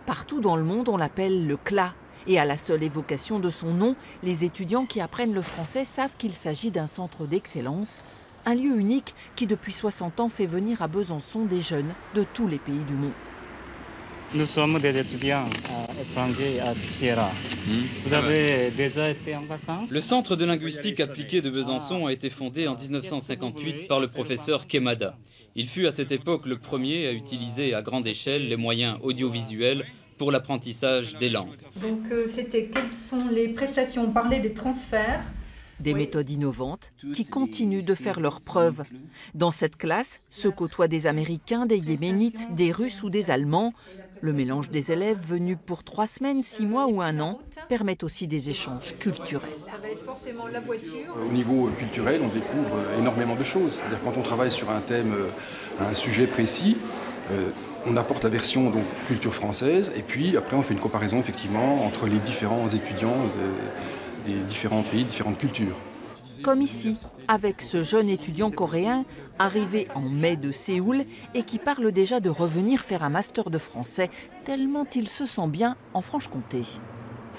Partout dans le monde, on l'appelle le CLA. Et à la seule évocation de son nom, les étudiants qui apprennent le français savent qu'il s'agit d'un centre d'excellence, un lieu unique qui, depuis 60 ans, fait venir à Besançon des jeunes de tous les pays du monde. Nous sommes des étudiants étrangers à Sierra. Vous avez déjà été en vacances? Le Centre de linguistique appliquée de Besançon a été fondé en 1958 par le professeur Quemada. Il fut à cette époque le premier à utiliser à grande échelle les moyens audiovisuels pour l'apprentissage des langues. Donc quelles sont les prestations? On parlait des transferts. Des méthodes innovantes qui continuent de faire leurs preuves. Dans cette classe se côtoient des Américains, des Yéménites, des Russes ou des Allemands. Le mélange des élèves venus pour 3 semaines, 6 mois ou 1 an permet aussi des échanges culturels. Au niveau culturel, on découvre énormément de choses. C'est-à-dire quand on travaille sur un thème, un sujet précis, on apporte la version donc, culture française et puis après on fait une comparaison effectivement entre les différents étudiants des différents pays, différentes cultures. Comme ici, avec ce jeune étudiant coréen arrivé en mai de Séoul et qui parle déjà de revenir faire un master de français, tellement il se sent bien en Franche-Comté.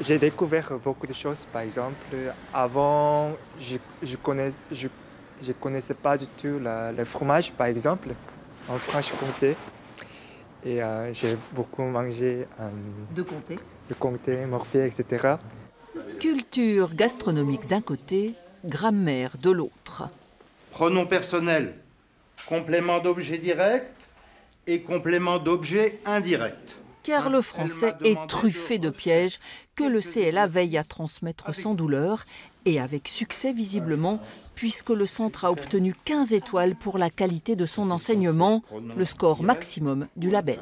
J'ai découvert beaucoup de choses, par exemple, avant je connaissais pas du tout le fromage, par exemple, en Franche-Comté. Et j'ai beaucoup mangé de comté, morpier, etc. Culture gastronomique d'un côté, grammaire de l'autre. Pronom personnel, complément d'objet direct et complément d'objet indirect. Car le français est truffé de pièges que le CLA veille à transmettre sans douleur et avec succès visiblement, puisque le centre a obtenu 15 étoiles pour la qualité de son enseignement, le score maximum du label.